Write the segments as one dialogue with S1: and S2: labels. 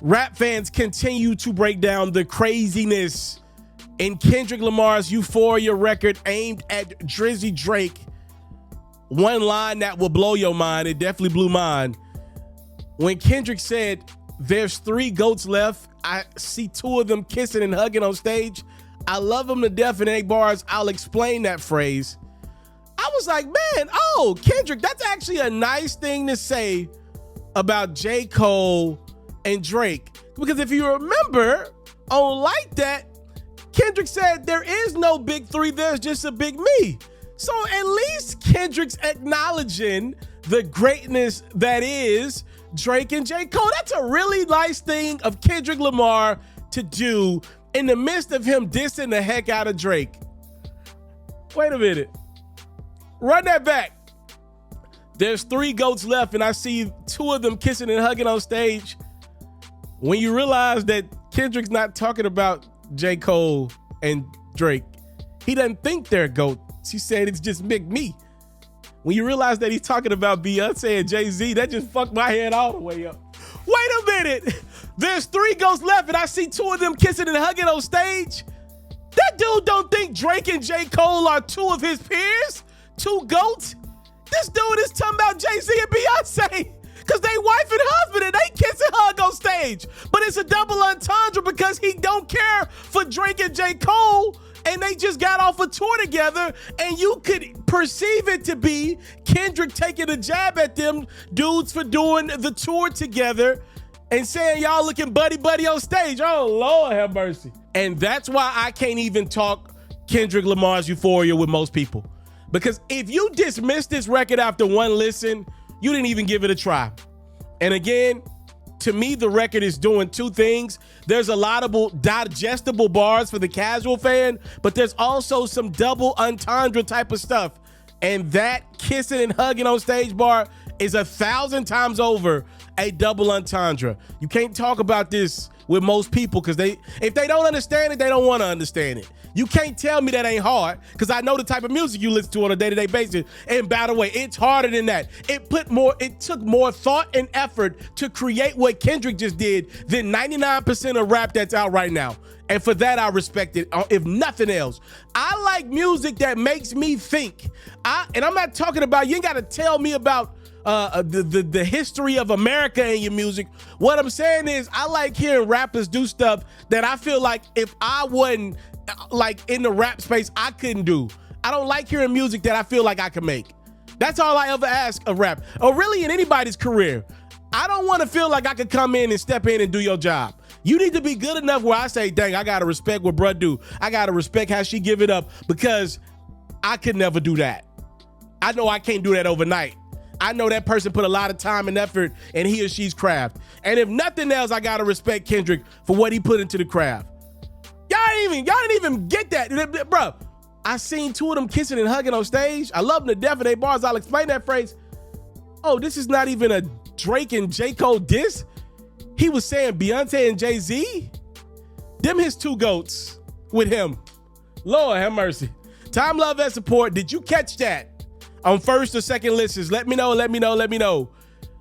S1: Rap fans continue to break down the craziness in Kendrick Lamar's Euphoria record aimed at Drizzy Drake. One line that will blow your mind, it definitely blew mine. When Kendrick said, "There's 3 GOATs left. I see 2 of them kissing and hugging on stage. I love them to death in 8 bars. I'll explain that phrase." I was like, man, Kendrick, that's actually a nice thing to say about J. Cole and Drake. Because if you remember, on Like That, Kendrick said there is no big 3, there's just a big me. So at least Kendrick's acknowledging the greatness that is Drake and J. Cole. That's a really nice thing of Kendrick Lamar to do in the midst of him dissing the heck out of Drake. Wait a minute. Run that back. There's 3 GOATs left, and I see 2 of them kissing and hugging on stage. When you realize that Kendrick's not talking about J. Cole and Drake, he doesn't think they're GOATs. He said it's just big me. When you realize that he's talking about Beyonce and Jay-Z, that just fucked my head all the way up. Wait a minute. There's 3 GOATs left, and I see 2 of them kissing and hugging on stage. That dude don't think Drake and J. Cole are 2 of his peers? 2 GOATs? This dude is talking about Jay-Z and Beyonce because they wife and husband and they kiss and hug on stage. But it's a double entendre because he don't care for Drake and J. Cole, and they just got off a tour together, and you could perceive it to be Kendrick taking a jab at them dudes for doing the tour together and saying y'all looking buddy-buddy on stage. Oh, Lord have mercy. And that's why I can't even talk Kendrick Lamar's Euphoria with most people. Because if you dismiss this record after 1 listen, you didn't even give it a try. And again, to me, the record is doing 2 things. There's a lot of digestible bars for the casual fan, but there's also some double entendre type of stuff. And that kissing and hugging on stage bar is 1,000 times over a double entendre. You can't talk about this with most people because if they don't understand it, they don't want to understand it. You can't tell me that ain't hard because I know the type of music you listen to on a day-to-day basis. And by the way, it's harder than that. It took more thought and effort to create what Kendrick just did than 99% of rap that's out right now. And for that, I respect it, if nothing else. I like music that makes me think. And I'm not talking about, you ain't got to tell me about the history of America in your music. What I'm saying is I like hearing rappers do stuff that I feel like if I wasn't like in the rap space, I couldn't do. I don't like hearing music that I feel like I can make. That's all I ever ask of rap, or really in anybody's career. I don't want to feel like I could come in and step in and do your job. You need to be good enough where I say, dang, I got to respect what bruh do. I got to respect how she give it up because I could never do that. I know I can't do that overnight. I know that person put a lot of time and effort in he or she's craft. And if nothing else, I got to respect Kendrick for what he put into the craft. Y'all didn't even get that. Bro, I seen 2 of them kissing and hugging on stage. I love them to death in 8 bars. I'll explain that phrase. Oh, this is not even a Drake and J. Cole diss. He was saying Beyonce and Jay-Z. Them his 2 GOATs with him. Lord have mercy. Time, love, and support. Did you catch that on first or second listens? Let me know.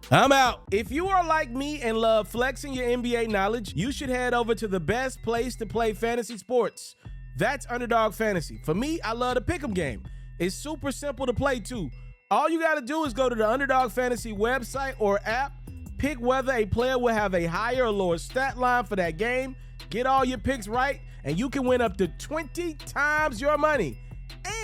S1: I'm out. If you are like me and love flexing your NBA knowledge, you should head over to the best place to play fantasy sports. That's Underdog Fantasy. For me, I love the pick'em game. It's super simple to play too. All you gotta do is go to the Underdog Fantasy website or app, pick whether a player will have a higher or lower stat line for that game, get all your picks right, and you can win up to 20 times your money.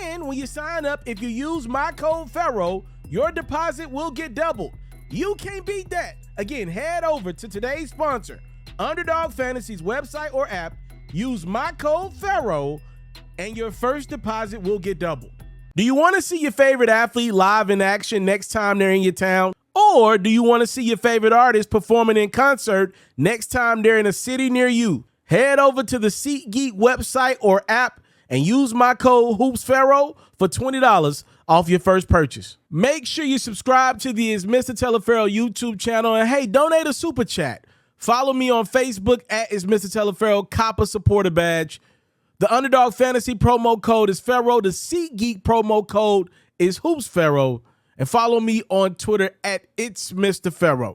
S1: And when you sign up, if you use my code FERRO, your deposit will get doubled. You can't beat that. Again, head over to today's sponsor, Underdog Fantasy's website or app, use my code FERRO, and your first deposit will get doubled. Do you want to see your favorite athlete live in action next time they're in your town? Or do you want to see your favorite artist performing in concert next time they're in a city near you? Head over to the SeatGeek website or app and use my code HoopsFerro for $20 off your first purchase. Make sure you subscribe to the It's Mr. Taliaferro YouTube channel, and hey, donate a super chat. Follow me on Facebook at It's Mr. Taliaferro, cop a supporter badge. The Underdog Fantasy promo code is FERRO. The SeatGeek promo code is HoopsFerro. And follow me on Twitter at itsmrtaliaferro.